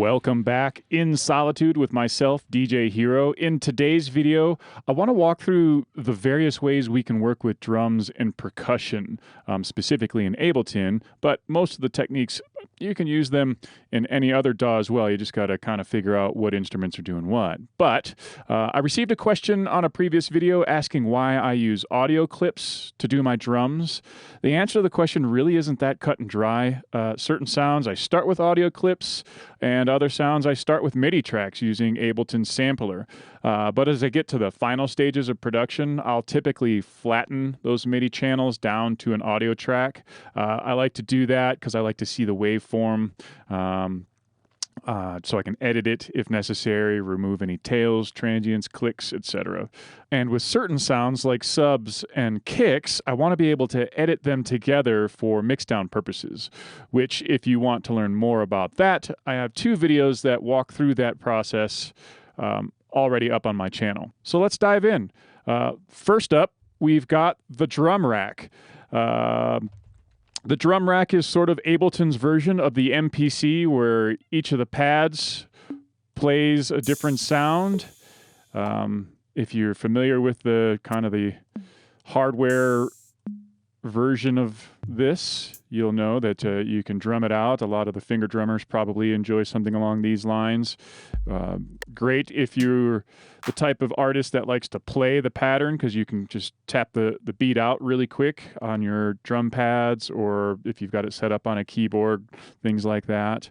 Welcome back in Solitude with myself, DJ Hero. In today's video, I want to walk through the various ways we can work with drums and percussion, specifically in Ableton, but most of the techniques, you can use them in any other DAW as well. You just got to kind of figure out what instruments are doing what. But I received a question on a previous video asking why I use audio clips to do my drums. The answer to the question really isn't that cut and dry. Certain sounds I start with audio clips, and other sounds I start with MIDI tracks using Ableton Sampler. But as I get to the final stages of production, I'll typically flatten those MIDI channels down to an audio track. I like to do that because I like to see the waveform, so I can edit it if necessary, remove any tails, transients, clicks, etc. And with certain sounds like subs and kicks, I want to be able to edit them together for mixdown purposes, which if you want to learn more about that, I have 2 videos that walk through that process already up on my channel. So let's dive in. First up, we've got the drum rack. The drum rack is sort of Ableton's version of the MPC, where each of the pads plays a different sound. If you're familiar with the kind of the hardware version of this, you'll know that you can drum it out. A lot of the finger drummers probably enjoy something along these lines. Great if you're the type of artist that likes to play the pattern, because you can just tap the beat out really quick on your drum pads, or if you've got it set up on a keyboard, things like that.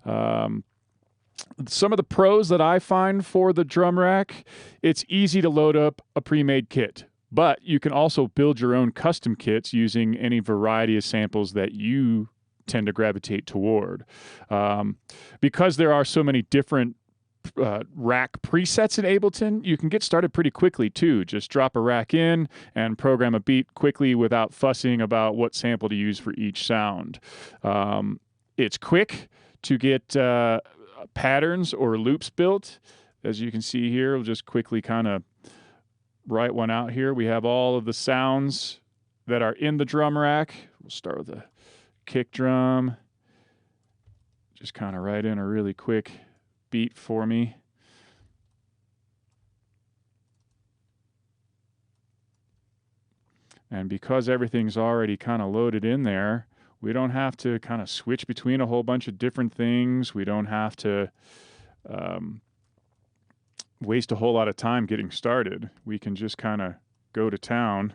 Some of the pros that I find for the drum rack, it's easy to load up a pre-made kit. But you can also build your own custom kits using any variety of samples that you tend to gravitate toward. Because there are so many different rack presets in Ableton, you can get started pretty quickly too. Just drop a rack in and program a beat quickly without fussing about what sample to use for each sound. It's quick to get patterns or loops built. As you can see here, we'll just quickly kind of write one out here. We have all of the sounds that are in the drum rack. We'll start with the kick drum. Just kind of write in a really quick beat for me. And because everything's already kind of loaded in there, we don't have to kind of switch between a whole bunch of different things. We don't have to waste a whole lot of time getting started. We can just kind of go to town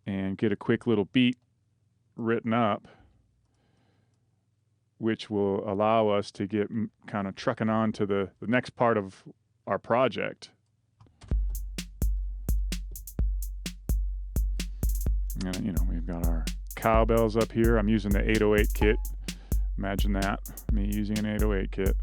and get a quick little beat written up, which will allow us to get kind of trucking on to the next part of our project. And, you know, we've got our cowbells up here. I'm using the 808 kit. Imagine that, me using an 808 kit.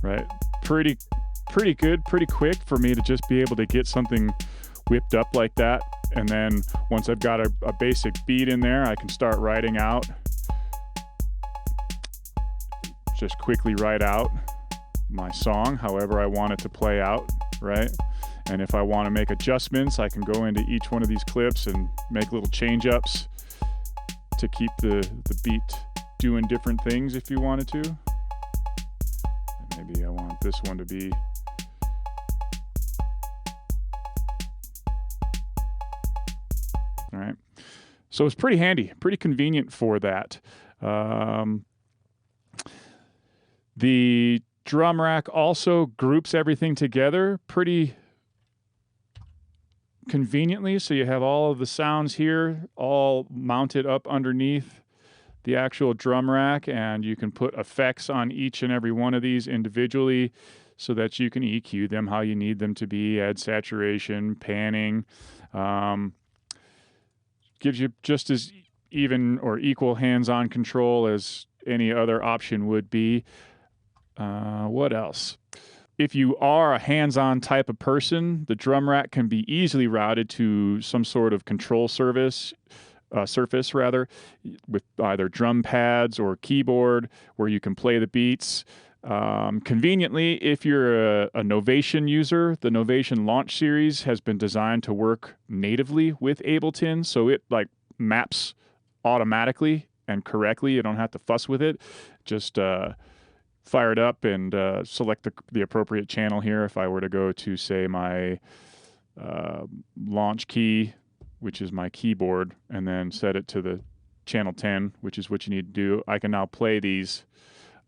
Right, pretty good, pretty quick for me to just be able to get something whipped up like that. And then once I've got a basic beat in there, I can start writing out. Just quickly write out my song, however I want it to play out, right? And if I want to make adjustments, I can go into each one of these clips and make little change-ups to keep the beat doing different things if you wanted to. Maybe I want this one to be all right. So it's pretty handy, pretty convenient for that. The drum rack also groups everything together pretty conveniently. So you have all of the sounds here all mounted up underneath the actual drum rack, and you can put effects on each and every one of these individually so that you can EQ them how you need them to be, add saturation, panning. Gives you just as even or equal hands-on control as any other option would be. What else? If you are a hands-on type of person, the drum rack can be easily routed to some sort of control surface, with either drum pads or keyboard where you can play the beats. Conveniently, if you're a Novation user, the Novation Launch Series has been designed to work natively with Ableton, so it like maps automatically and correctly. You don't have to fuss with it. Just fire it up and select the appropriate channel here. If I were to go to, say, my launch key, which is my keyboard, and then set it to the channel 10, which is what you need to do, I can now play these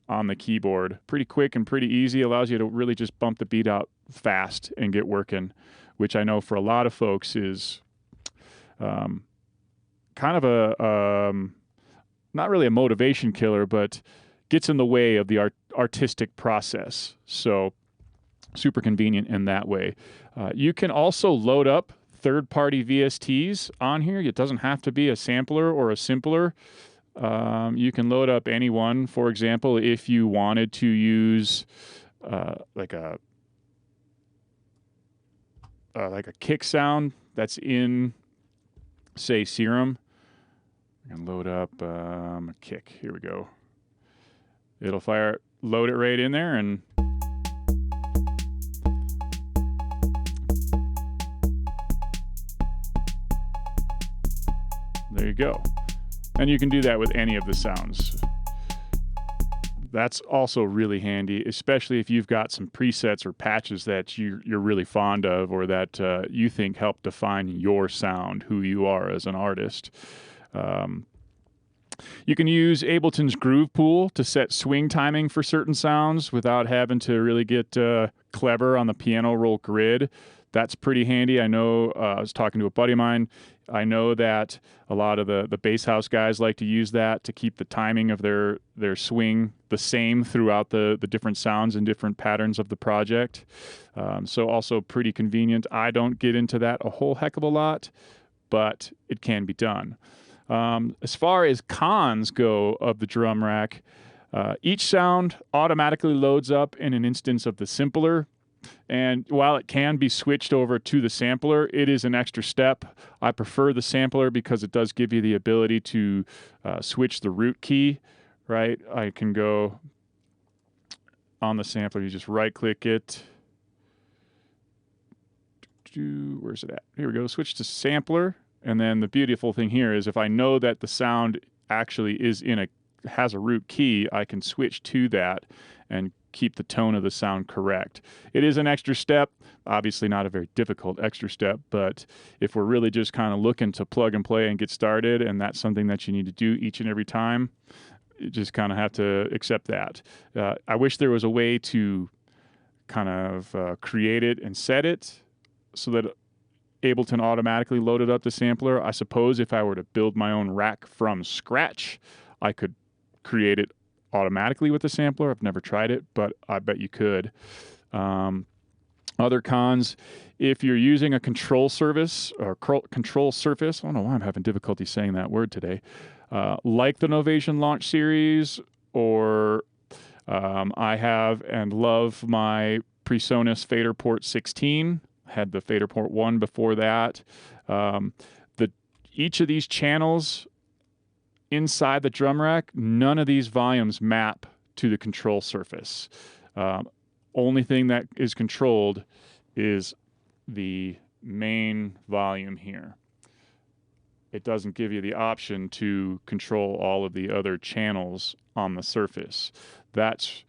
on the keyboard. Pretty quick and pretty easy. Allows you to really just bump the beat out fast and get working, which I know for a lot of folks is kind of a not really a motivation killer, but gets in the way of the artistic process. So super convenient in that way. You can also load up third-party VSTs on here. It doesn't have to be a sampler or a simpler. You can load up any one. For example, if you wanted to use like a kick sound that's in, say, Serum, I can load up a kick. Here we go. It'll load it right in there, and there you go. And you can do that with any of the sounds. That's also really handy, especially if you've got some presets or patches that you're really fond of, or that you think help define your sound, who you are as an artist. You can use Ableton's Groove Pool to set swing timing for certain sounds without having to really get clever on the piano roll grid. That's pretty handy. I know I was talking to a buddy of mine. I know that a lot of the bass house guys like to use that to keep the timing of their swing the same throughout the different sounds and different patterns of the project. So also pretty convenient. I don't get into that a whole heck of a lot, but it can be done. As far as cons go of the drum rack, each sound automatically loads up in an instance of the simpler. And while it can be switched over to the sampler, it is an extra step. I prefer the sampler because it does give you the ability to switch the root key, right? I can go on the sampler, you just right-click it. Where's it at? Here we go, switch to sampler. And then the beautiful thing here is if I know that the sound actually has a root key, I can switch to that and keep the tone of the sound correct. It is an extra step, obviously not a very difficult extra step, but if we're really just kind of looking to plug and play and get started, and that's something that you need to do each and every time, you just kind of have to accept that. I wish there was a way to kind of create it and set it so that Ableton automatically loaded up the sampler. I suppose if I were to build my own rack from scratch, I could create it automatically with the sampler. I've never tried it, but I bet you could. Other cons, if you're using a control surface, I don't know why I'm having difficulty saying that word today, like the Novation Launch Series, or I have and love my PreSonus Fader Port 16. Had the Fader Port 1 before that. Each of these channels inside the drum rack, none of these volumes map to the control surface. Only thing that is controlled is the main volume here. It doesn't give you the option to control all of the other channels on the surface. That's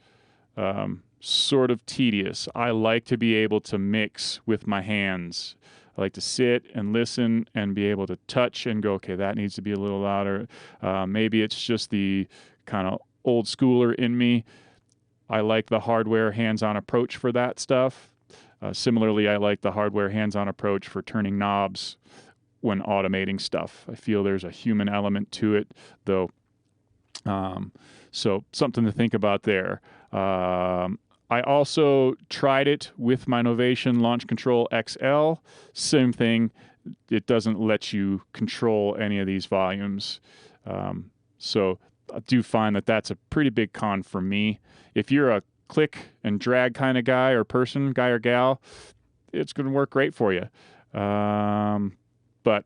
sort of tedious. I like to be able to mix with my hands. I like to sit and listen and be able to touch and go, okay, that needs to be a little louder. Maybe it's just the kind of old schooler in me. I like the hardware hands-on approach for that stuff. Similarly, I like the hardware hands-on approach for turning knobs when automating stuff. I feel there's a human element to it, though. So something to think about there. I also tried it with my Novation Launch Control XL. Same thing. It doesn't let you control any of these volumes. So I do find that that's a pretty big con for me. If you're a click and drag kind of guy or person, guy or gal, it's going to work great for you. But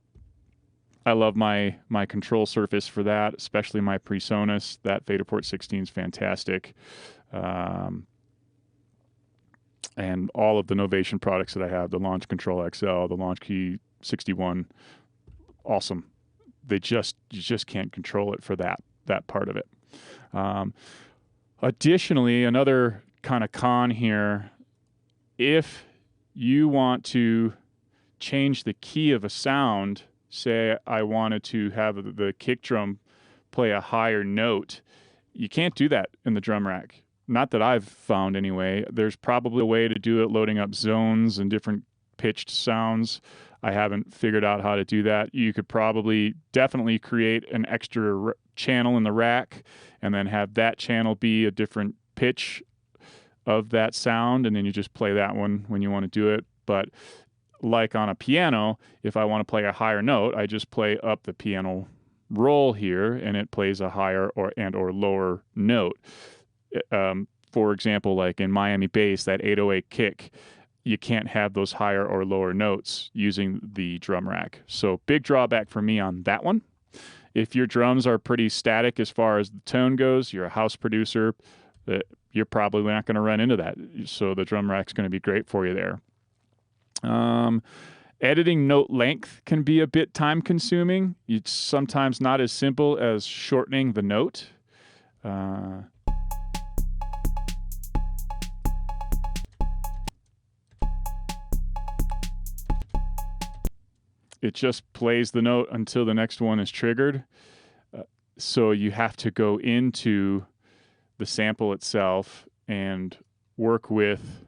I love my control surface for that, especially my PreSonus. That Fader Port 16 is fantastic. And all of the Novation products that I have, the Launch Control XL, the Launch Key 61, awesome. You just can't control it for that part of it. Additionally, another kind of con here, if you want to change the key of a sound, say I wanted to have the kick drum play a higher note, you can't do that in the drum rack. Not that I've found anyway. There's probably a way to do it, loading up zones and different pitched sounds. I haven't figured out how to do that. You could definitely create an extra channel in the rack and then have that channel be a different pitch of that sound, and then you just play that one when you want to do it. But like on a piano, if I want to play a higher note, I just play up the piano roll here, and it plays a higher or lower note. For example, like in Miami bass, that 808 kick, you can't have those higher or lower notes using the drum rack. So big drawback for me on that one. If your drums are pretty static as far as the tone goes, you're a house producer, you're probably not going to run into that. So the drum rack's going to be great for you there. Editing note length can be a bit time consuming. It's sometimes not as simple as shortening the note. It just plays the note until the next one is triggered. So you have to go into the sample itself and work with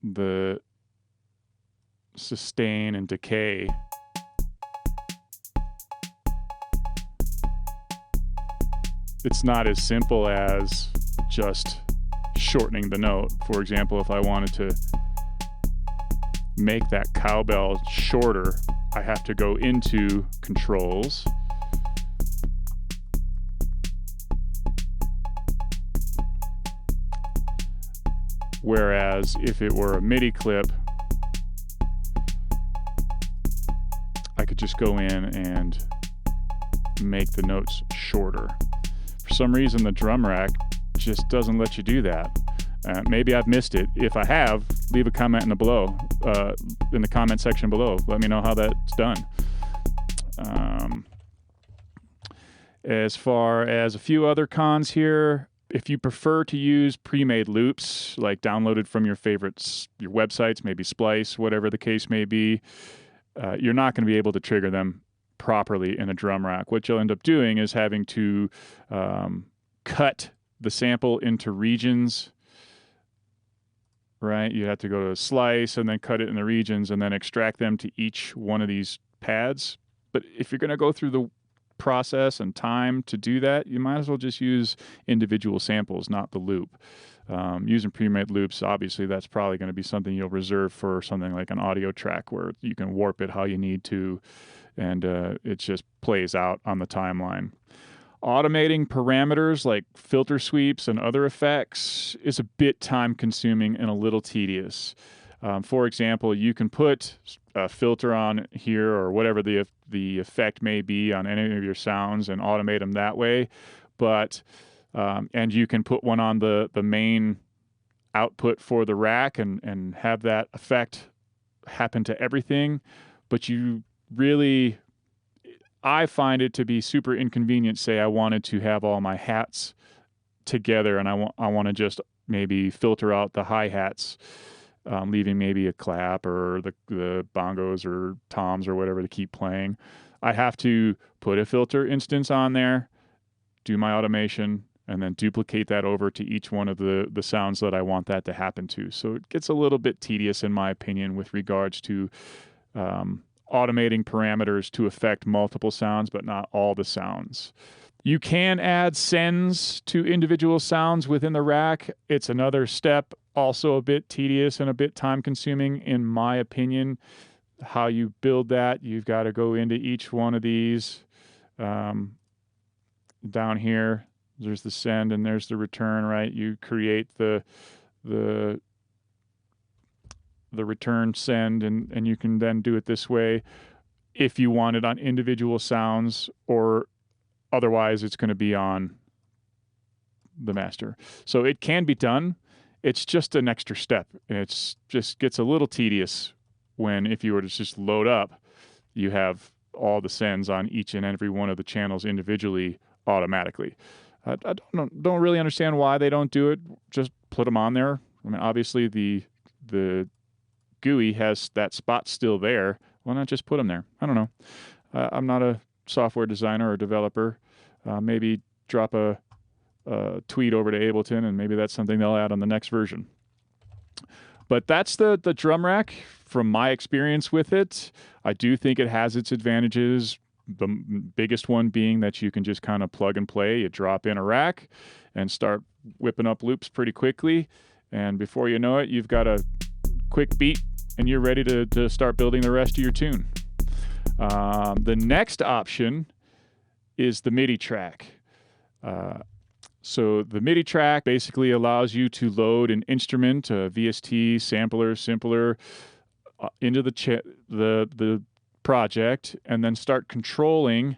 the sustain and decay. It's not as simple as just shortening the note. For example, if I wanted to make that cowbell shorter, I have to go into controls, whereas if it were a MIDI clip, I could just go in and make the notes shorter. For some reason, the drum rack just doesn't let you do that. Maybe I've missed it. If I have, leave a comment in the comment section below. Let me know how that's done. As far as a few other cons here, if you prefer to use pre-made loops, like downloaded from your favorites, your websites, maybe Splice, whatever the case may be, you're not going to be able to trigger them properly in a drum rack. What you'll end up doing is having to cut the sample into regions. Right? You have to go to a slice and then cut it in the regions and then extract them to each one of these pads. But if you're going to go through the process and time to do that, you might as well just use individual samples, not the loop. Using pre-made loops, obviously, that's probably going to be something you'll reserve for something like an audio track where you can warp it how you need to, and it just plays out on the timeline. Automating parameters like filter sweeps and other effects is a bit time consuming and a little tedious. For example, you can put a filter on here or whatever the effect may be on any of your sounds and automate them that way. But and you can put one on the main output for the rack and have that effect happen to everything. But I find it to be super inconvenient. Say I wanted to have all my hats together and I want to just maybe filter out the hi-hats, leaving maybe a clap or the bongos or toms or whatever to keep playing. I have to put a filter instance on there, do my automation, and then duplicate that over to each one of the sounds that I want that to happen to. So it gets a little bit tedious in my opinion with regards to automating parameters to affect multiple sounds, but not all the sounds. You can add sends to individual sounds within the rack. It's another step, also a bit tedious and a bit time consuming in my opinion. How you build that, you've got to go into each one of these. Down here, there's the send and there's the return, right? You create the return send and you can then do it this way if you want it on individual sounds, or otherwise it's going to be on the master. So it can be done. It's just an extra step. It's just gets a little tedious when, if you were to just load up, you have all the sends on each and every one of the channels individually automatically. I don't really understand why they don't do it. Just put them on there. I mean, obviously the GUI has that spot still there. Why not just put them there? I don't know. I'm not a software designer or developer. Maybe drop a tweet over to Ableton, and maybe that's something they'll add on the next version. But that's the drum rack from my experience with it. I do think it has its advantages. The biggest one being that you can just kind of plug and play. You drop in a rack and start whipping up loops pretty quickly. And before you know it, you've got a quick beat and you're ready to start building the rest of your tune. The next option is the MIDI track. So the MIDI track basically allows you to load an instrument, a VST, sampler, simpler, into the project, and then start controlling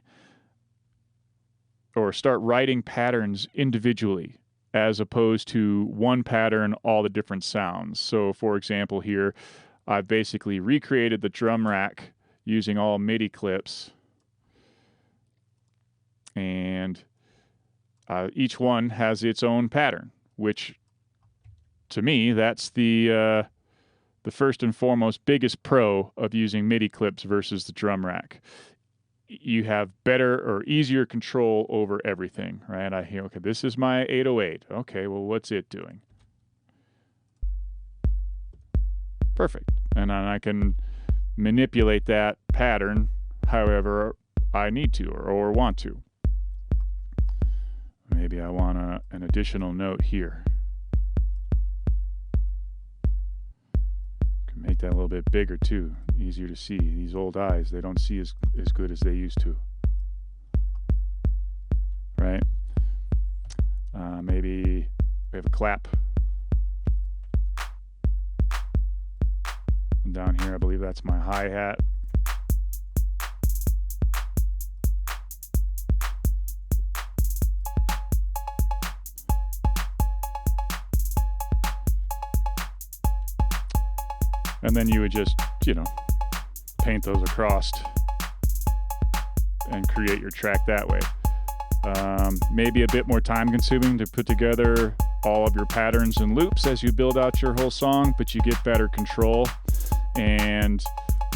or start writing patterns individually, as opposed to one pattern, all the different sounds. So for example here, I've basically recreated the drum rack using all MIDI clips, and each one has its own pattern, which to me, that's the first and foremost biggest pro of using MIDI clips versus the drum rack. You have better or easier control over everything, right? I hear, okay, this is my 808. Okay, well, what's it doing? Perfect. And then I can manipulate that pattern however I need to or want to. Maybe I want an additional note here. Can make that a little bit bigger too, easier to see. These old eyes, they don't see as good as they used to. Right? Maybe we have a clap. And down here, I believe that's my hi-hat. And then you would just, paint those across and create your track that way. Maybe a bit more time consuming to put together all of your patterns and loops as you build out your whole song, but you get better control. And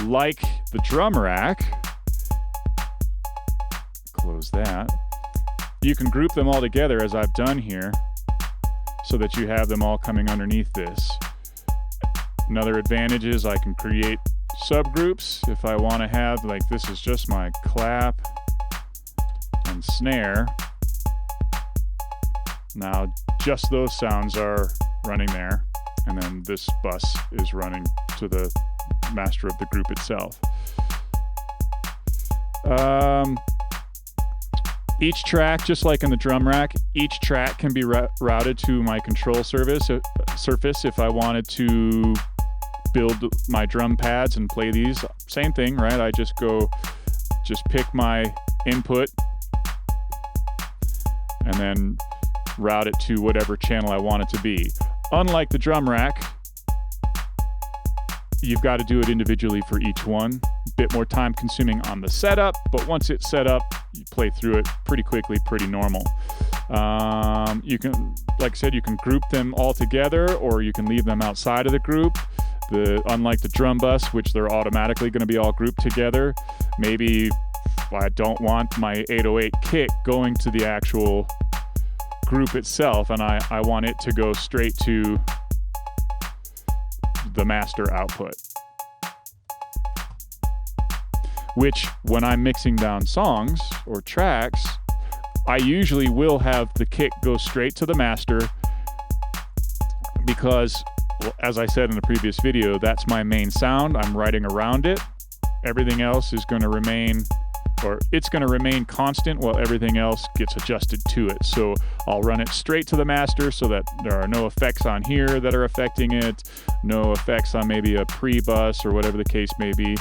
like the drum rack, close that, you can group them all together as I've done here so that you have them all coming underneath this. Another advantage is I can create subgroups if I want to have, like, this is just my clap and snare. Now just those sounds are running there, and then this bus is running to the master of the group itself. Each track, just like in the drum rack, each track can be routed to my control surface if I wanted to build my drum pads and play these. Same thing, right? I just pick my input and then route it to whatever channel I want it to be. Unlike the drum rack, you've got to do it individually for each one. A bit more time consuming on the setup, but once it's set up, you play through it pretty quickly, pretty normal. You can, like I said, you can group them all together, or you can leave them outside of the group. Unlike the drum bus, which they're automatically going to be all grouped together, maybe I don't want my 808 kick going to the actual group itself, and I want it to go straight to the master output. Which, when I'm mixing down songs or tracks, I usually will have the kick go straight to the master because, well, as I said in the previous video, that's my main sound. I'm writing around it. Everything else is going to remain, or it's going to remain constant while everything else gets adjusted to it. So I'll run it straight to the master so that there are no effects on here that are affecting it, no effects on maybe a pre-bus or whatever the case may be.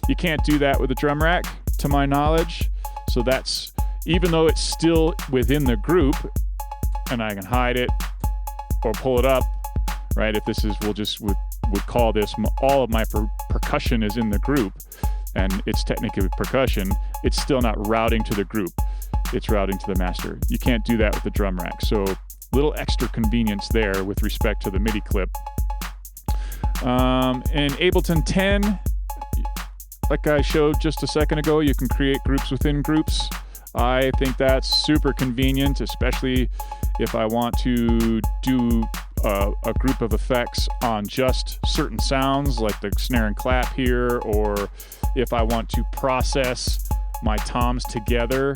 You can't do that with a drum rack, to my knowledge. So that's, even though it's still within the group, and I can hide it or pull it up, right? If this is, would call this, all of my percussion is in the group, and it's technically percussion, it's still not routing to the group. It's routing to the master. You can't do that with the drum rack. So little extra convenience there with respect to the MIDI clip. In Ableton 10, like I showed just a second ago, you can create groups within groups. I think that's super convenient, especially if I want to do a group of effects on just certain sounds like the snare and clap here, or if I want to process my toms together,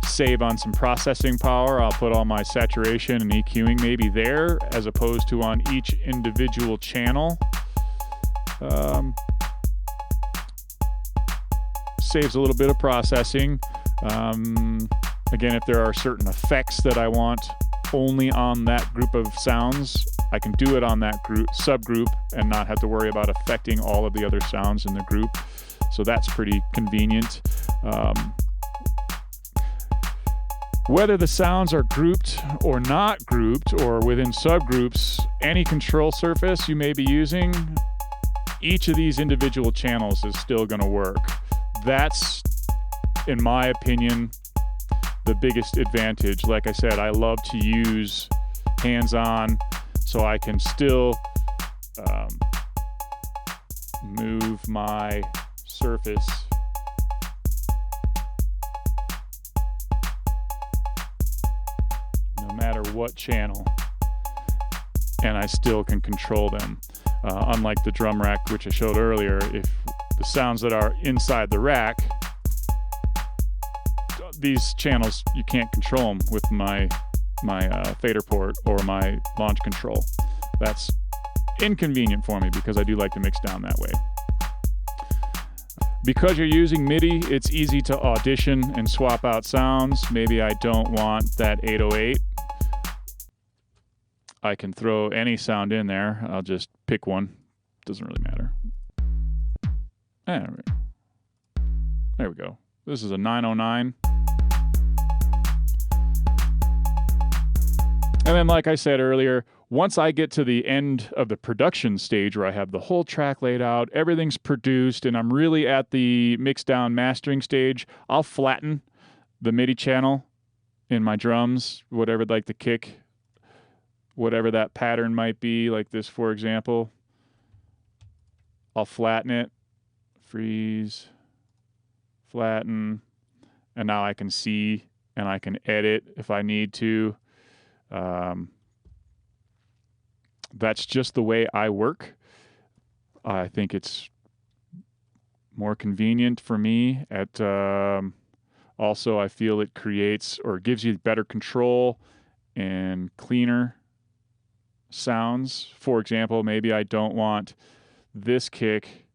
save on some processing power. I'll put all my saturation and EQing maybe there as opposed to on each individual channel. Saves a little bit of processing. Again, if there are certain effects that I want only on that group of sounds, I can do it on that subgroup and not have to worry about affecting all of the other sounds in the group. So that's pretty convenient. Whether the sounds are grouped or not grouped or within subgroups, any control surface you may be using, each of these individual channels is still going to work. That's, in my opinion, the biggest advantage. Like I said, I love to use hands-on so I can still move my surface no matter what channel, and I still can control them. Unlike the drum rack, which I showed earlier, if the sounds that are inside the rack, these channels, you can't control them with my fader port or my launch control. That's inconvenient for me because I do like to mix down that way. Because you're using MIDI, it's easy to audition and swap out sounds. Maybe I don't want that 808. I can throw any sound in there. I'll just pick one. Doesn't really matter. There we go. This is a 909. And then, like I said earlier, once I get to the end of the production stage where I have the whole track laid out, everything's produced, and I'm really at the mix down mastering stage, I'll flatten the MIDI channel in my drums, whatever, like the kick, whatever that pattern might be, like this, for example. I'll flatten it, freeze, flatten, and now I can see and I can edit if I need to. That's just the way I work. I think it's more convenient for me. Also, I feel it creates or gives you better control and cleaner sounds. For example, maybe I don't want this kick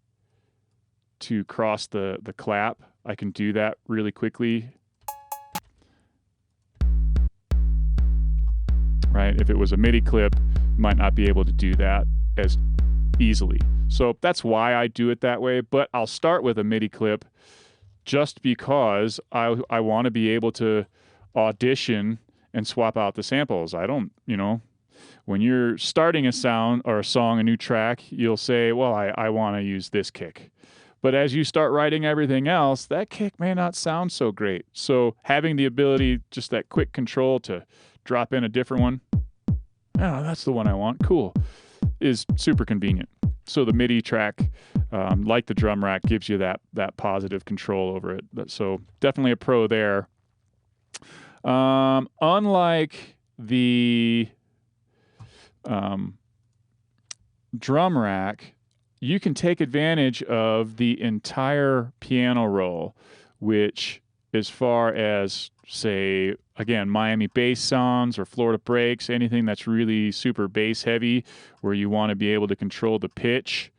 to cross the clap. I can do that really quickly. Right? If it was a MIDI clip, might not be able to do that as easily. So that's why I do it that way, but I'll start with a MIDI clip just because I want to be able to audition and swap out the samples. I don't, when you're starting a sound or a song, a new track, you'll say, well, I want to use this kick. But as you start writing everything else, that kick may not sound so great. So having the ability, just that quick control to drop in a different one, oh, that's the one I want, cool, is super convenient. So the MIDI track, like the drum rack, gives you that positive control over it. So definitely a pro there. Unlike the drum rack, you can take advantage of the entire piano roll, which, as far as, say, again, Miami bass sounds or Florida breaks, anything that's really super bass heavy where you want to be able to control the pitch.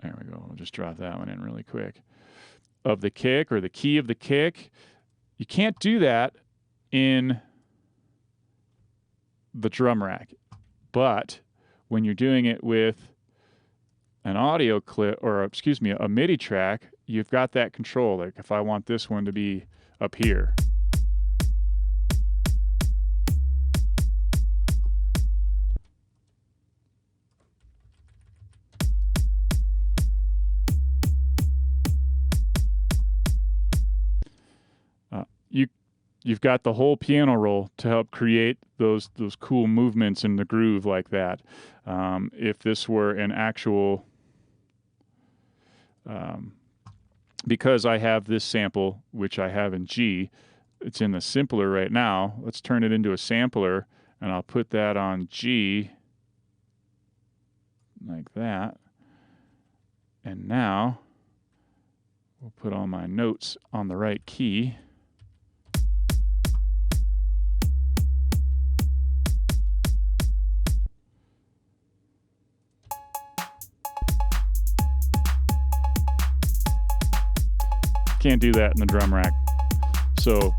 There we go. I'll just drop that one in really quick. Of the kick or the key of the kick. You can't do that in the drum rack. But when you're doing it with an audio clip, or excuse me, a MIDI track, you've got that control. Like if I want this one to be up here, you've got the whole piano roll to help create those cool movements in the groove like that. If this were an actual, because I have this sample, which I have in G, it's in the simpler right now. Let's turn it into a sampler, and I'll put that on G like that. And now we'll put all my notes on the right key. Can't do that in the drum rack. So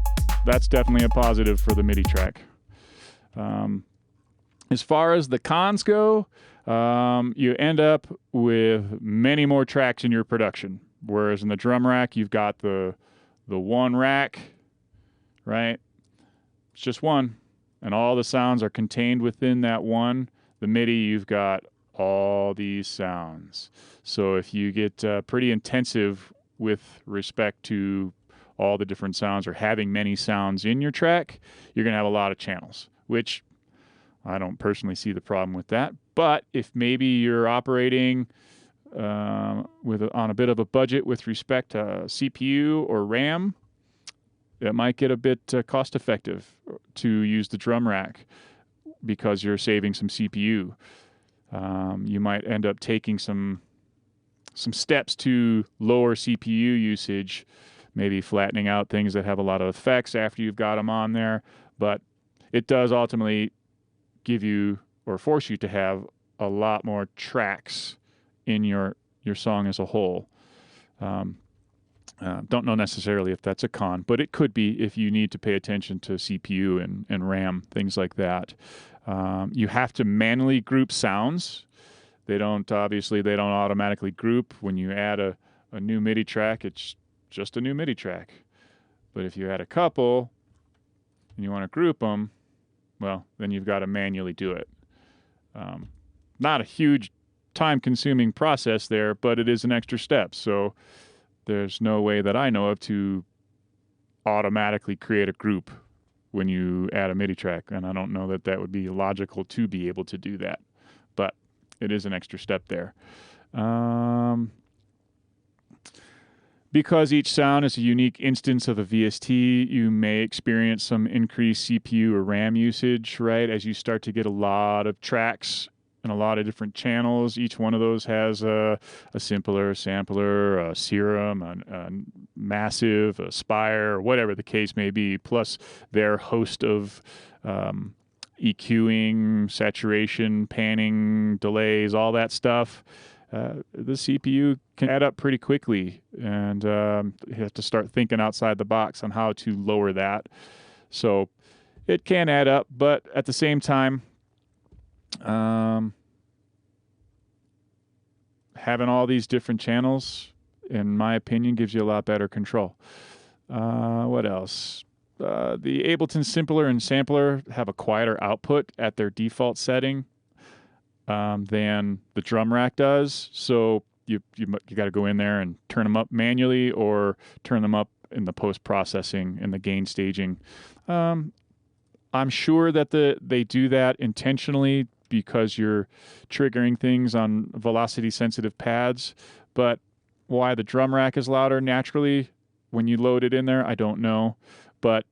that's definitely a positive for the MIDI track. As far as the cons go, you end up with many more tracks in your production. Whereas in the drum rack, you've got the one rack, right? It's just one, and all the sounds are contained within that one. The MIDI, you've got all these sounds. So if you get pretty intensive with respect to all the different sounds or having many sounds in your track, you're going to have a lot of channels, which I don't personally see the problem with that. But if maybe you're operating on a bit of a budget with respect to CPU or RAM, it might get a bit cost effective to use the drum rack because you're saving some CPU. You might end up taking some steps to lower CPU usage, maybe flattening out things that have a lot of effects after you've got them on there. But it does ultimately give you or force you to have a lot more tracks in your song as a whole. Don't know necessarily if that's a con, but it could be if you need to pay attention to CPU and RAM, things like that. You have to manually group sounds. They don't automatically group. When you add a new MIDI track, it's just a new MIDI track. But if you add a couple and you want to group them, well, then you've got to manually do it. Not a huge time-consuming process there, but it is an extra step. So there's no way that I know of to automatically create a group when you add a MIDI track, and I don't know that that would be logical to be able to do that. But it is an extra step there. Because each sound is a unique instance of a VST, you may experience some increased CPU or RAM usage, right? As you start to get a lot of tracks and a lot of different channels. Each one of those has a simpler, a sampler, a serum, a massive, a spire, whatever the case may be, plus their host of EQing, saturation, panning, delays, all that stuff. The CPU can add up pretty quickly, and you have to start thinking outside the box on how to lower that. So it can add up, but at the same time, having all these different channels, in my opinion, gives you a lot better control. What else? The Ableton Simpler and Sampler have a quieter output at their default setting than the drum rack does. So you got to go in there and turn them up manually or turn them up in the post-processing and the gain staging. I'm sure that they do that intentionally because you're triggering things on velocity-sensitive pads. But why the drum rack is louder naturally when you load it in there, I don't know. But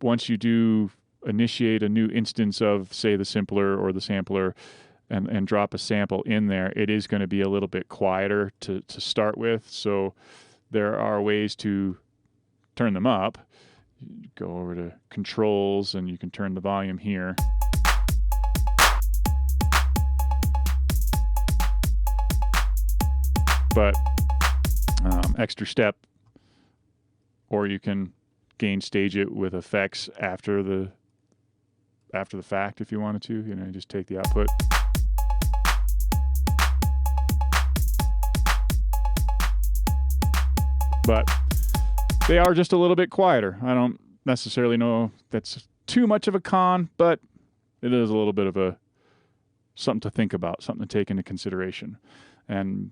once you do initiate a new instance of, say, the simpler or the sampler and drop a sample in there, it is going to be a little bit quieter to start with. So there are ways to turn them up. You go over to controls and you can turn the volume here. But extra step, or you can gain stage it with effects after the fact if you wanted to. You know, just take the output. but they are just a little bit quieter. I don't necessarily know if that's too much of a con, but it is a little bit of something to think about, something to take into consideration. And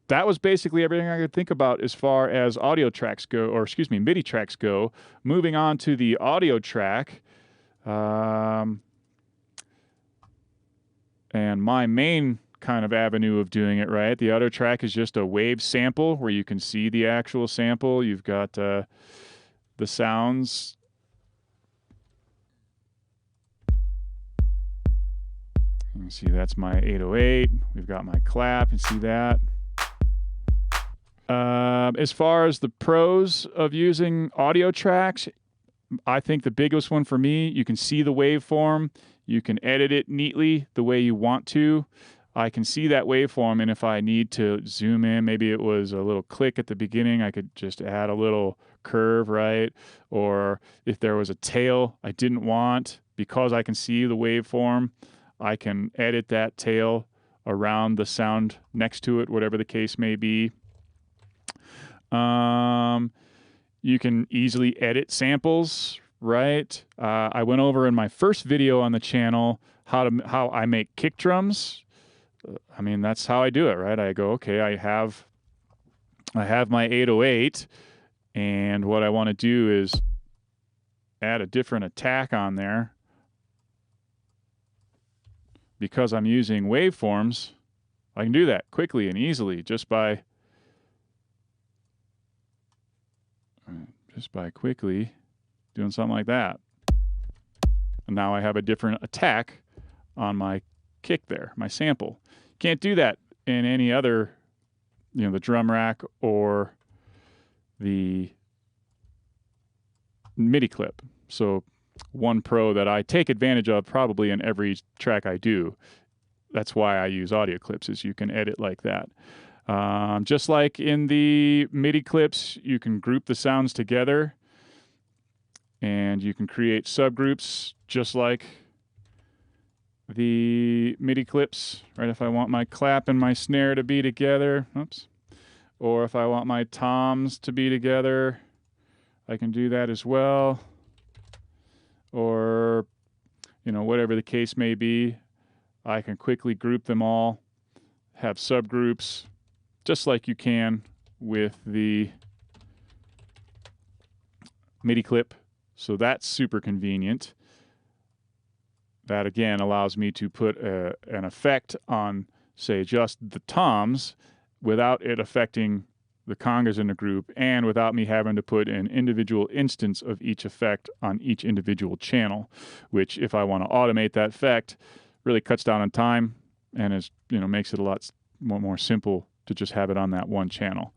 that was basically everything I could think about as far as audio tracks go, or excuse me, MIDI tracks go. Moving on to the audio track. And my main kind of avenue of doing it, right? The audio track is just a wave sample where you can see the actual sample. You've got the sounds. You can see that's my 808. We've got my clap, and see that. As far as the pros of using audio tracks, I think the biggest one for me, you can see the waveform. You can edit it neatly the way you want to. I can see that waveform, and if I need to zoom in, maybe it was a little click at the beginning, I could just add a little curve, right? Or if there was a tail I didn't want, because I can see the waveform, I can edit that tail around the sound next to it, whatever the case may be. You can easily edit samples, right? I went over in my first video on the channel how I make kick drums. I mean, that's how I do it, right? I go, okay, I have my 808, and what I want to do is add a different attack on there. Because I'm using waveforms, I can do that quickly and easily just by quickly doing something like that. And now I have a different attack on my kick there, my sample. Can't do that in any other, the drum rack or the MIDI clip. So one pro that I take advantage of probably in every track I do, that's why I use audio clips, is you can edit like that. Just like in the MIDI clips, you can group the sounds together and you can create subgroups just like the MIDI clips, right? If I want my clap and my snare to be together, or if I want my toms to be together, I can do that as well. Or, whatever the case may be, I can quickly group them all, have subgroups, just like you can with the MIDI clip. So that's super convenient. That again allows me to put an effect on, say, just the toms without it affecting the congas in the group, and without me having to put an individual instance of each effect on each individual channel, which, if I want to automate that effect, really cuts down on time and is, makes it a lot more simple to just have it on that one channel.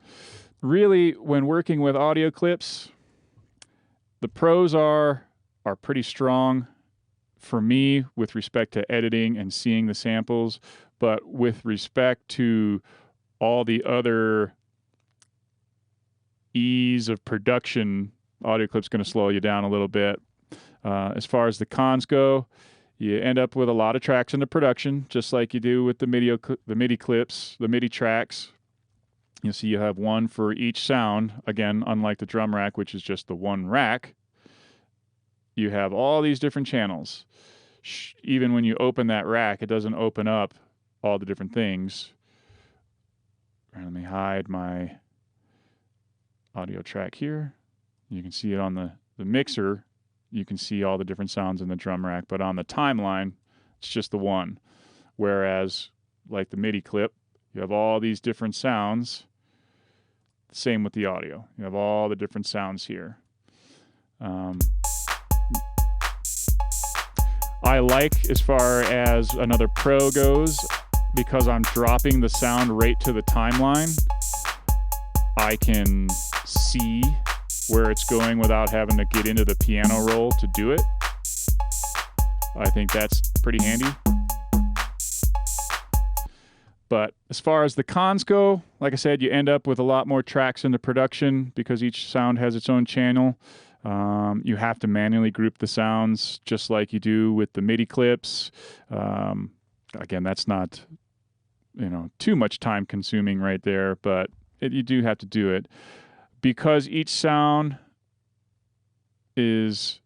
Really, when working with audio clips, the pros are pretty strong for me with respect to editing and seeing the samples, but with respect to all the other ease of production, audio clip's going to slow you down a little bit. As far as the cons go, you end up with a lot of tracks in the production, just like you do with the MIDI clips, the MIDI tracks. You see you have one for each sound. Again, unlike the drum rack, which is just the one rack, you have all these different channels. Even when you open that rack, it doesn't open up all the different things. Let me hide my audio track here. You can see it on the mixer. You can see all the different sounds in the drum rack, but on the timeline, it's just the one. Whereas, like the MIDI clip, you have all these different sounds. Same with the audio. You have all the different sounds here. I like, as far as another pro goes, because I'm dropping the sound right to the timeline, I can see where it's going without having to get into the piano roll to do it. I think that's pretty handy. But as far as the cons go, like I said, you end up with a lot more tracks in the production because each sound has its own channel. You have to manually group the sounds just like you do with the MIDI clips. Again, that's not, too much time consuming right there, but you do have to do it. because each sound is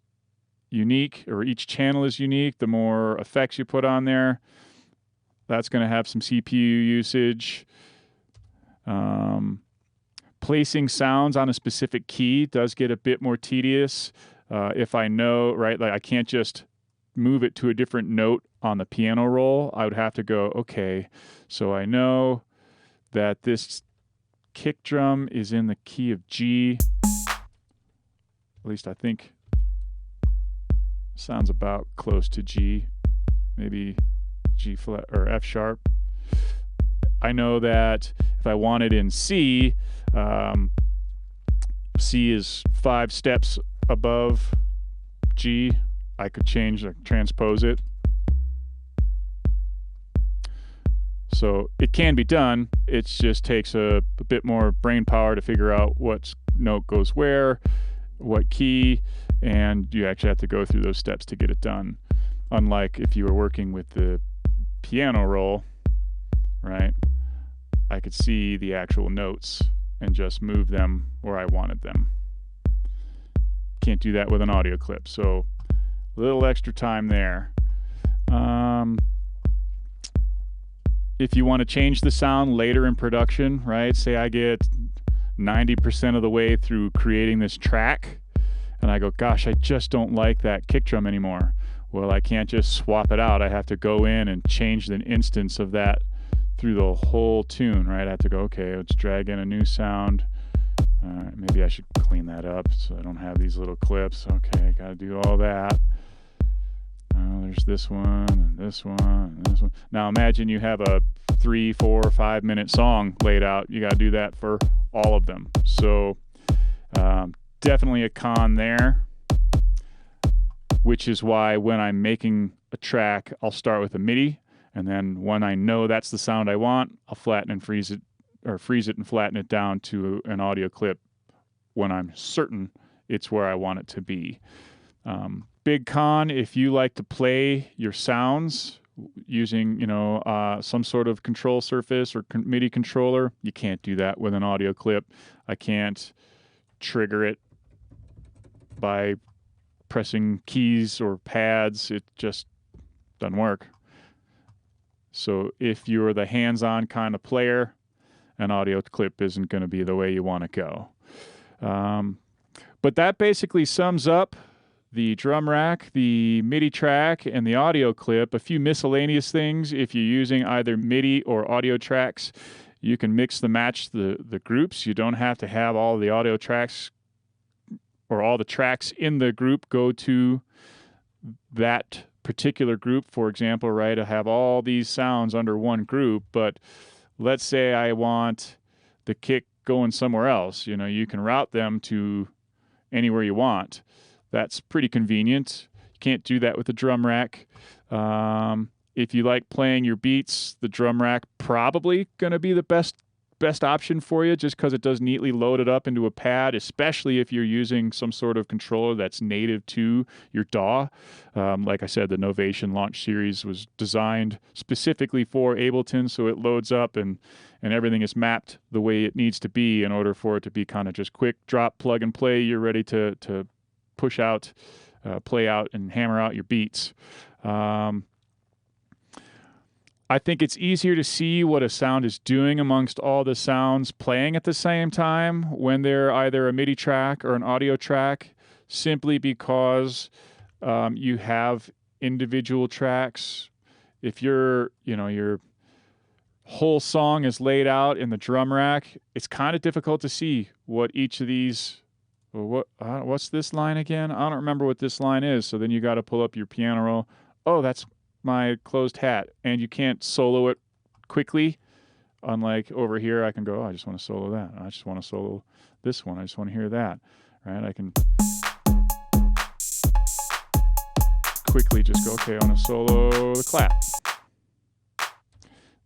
unique, or each channel is unique, the more effects you put on there, that's going to have some CPU usage. Placing sounds on a specific key does get a bit more tedious. If I know, right, like I can't just move it to a different note on the piano roll. I would have to go, okay, so I know that this kick drum is in the key of G. At least I think sounds about close to G, maybe G flat or F sharp. I know that if I want it in C, C is 5 steps above G. I could transpose it. So it can be done. It just takes a bit more brain power to figure out what note goes where, what key, and you actually have to go through those steps to get it done. Unlike if you were working with the piano roll, right? I could see the actual notes and just move them where I wanted them. Can't do that with an audio clip, so a little extra time there. If you want to change the sound later in production, right? Say I get 90% of the way through creating this track, and I go, gosh, I just don't like that kick drum anymore. Well, I can't just swap it out. I have to go in and change the instance of that through the whole tune, right? I have to go, okay, let's drag in a new sound. Maybe I should clean that up so I don't have these little clips. Okay, got to do all that. There's this one, and this one, and this one. Now imagine you have a 3, 4, 5 minute song laid out. You got to do that for all of them. So definitely a con there, which is why when I'm making a track, I'll start with a MIDI, and then when I know that's the sound I want, I'll flatten and freeze it, or freeze it and flatten it down to an audio clip when I'm certain it's where I want it to be. Big con, if you like to play your sounds using, some sort of control surface or MIDI controller, you can't do that with an audio clip. I can't trigger it by pressing keys or pads. It just doesn't work. So if you're the hands-on kind of player, an audio clip isn't going to be the way you want to go. But that basically sums up the drum rack, the MIDI track, and the audio clip. A few miscellaneous things. If you're using either MIDI or audio tracks, you can mix and match the groups. You don't have to have all the audio tracks or all the tracks in the group go to that particular group. For example, right, I have all these sounds under one group, but let's say I want the kick going somewhere else. You can route them to anywhere you want. That's pretty convenient. You can't do that with the drum rack. If you like playing your beats, the drum rack probably going to be the best option for you, just because it does neatly load it up into a pad, especially if you're using some sort of controller that's native to your DAW. Like I said, the Novation Launch Series was designed specifically for Ableton, so it loads up and everything is mapped the way it needs to be in order for it to be kind of just quick drop, plug and play. You're ready to push out, play out, and hammer out your beats. I think it's easier to see what a sound is doing amongst all the sounds playing at the same time when they're either a MIDI track or an audio track, simply because you have individual tracks. If your whole song is laid out in the drum rack, it's kind of difficult to see what each of these. What's this line again? I don't remember what this line is. So then you got to pull up your piano roll. Oh, that's my closed hat, and you can't solo it quickly. Unlike over here, I can go, I just want to solo that. I just want to solo this one. I just want to hear that, right? I can quickly just go, okay, I want to solo the clap.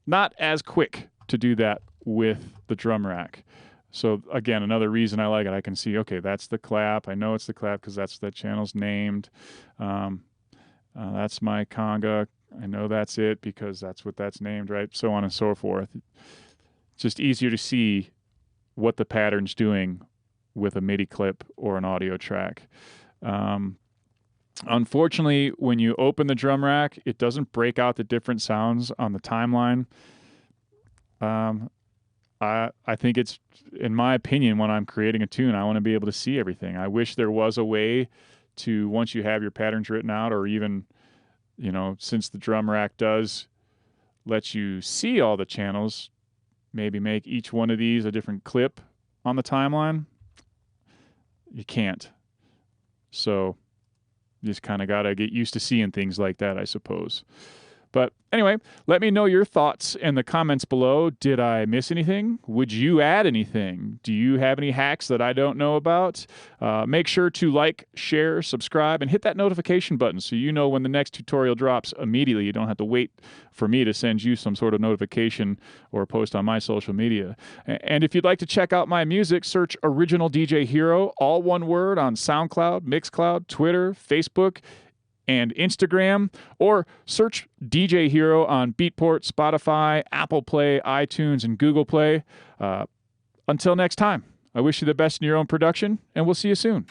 Not as quick to do that with the drum rack. So again, another reason I like it, I can see, okay, that's the clap. I know it's the clap because that's that channel's named. That's my conga. I know that's it because that's what that's named, right? So on and so forth. It's just easier to see what the pattern's doing with a MIDI clip or an audio track. Unfortunately, when you open the drum rack, it doesn't break out the different sounds on the timeline. I think it's, in my opinion, when I'm creating a tune, I want to be able to see everything. I wish there was a way to, once you have your patterns written out, or even, since the drum rack does let you see all the channels, maybe make each one of these a different clip on the timeline. You can't. So you just kind of got to get used to seeing things like that, I suppose. But anyway, let me know your thoughts in the comments below. Did I miss anything? Would you add anything? Do you have any hacks that I don't know about? Make sure to like, share, subscribe, and hit that notification button so you know when the next tutorial drops immediately. You don't have to wait for me to send you some sort of notification or post on my social media. And if you'd like to check out my music, search Originaldjhero, all one word, on SoundCloud, Mixcloud, Twitter, Facebook, and Instagram, or search DJ Hero on Beatport, Spotify, Apple Play, iTunes, and Google Play. Until next time, I wish you the best in your own production, and we'll see you soon.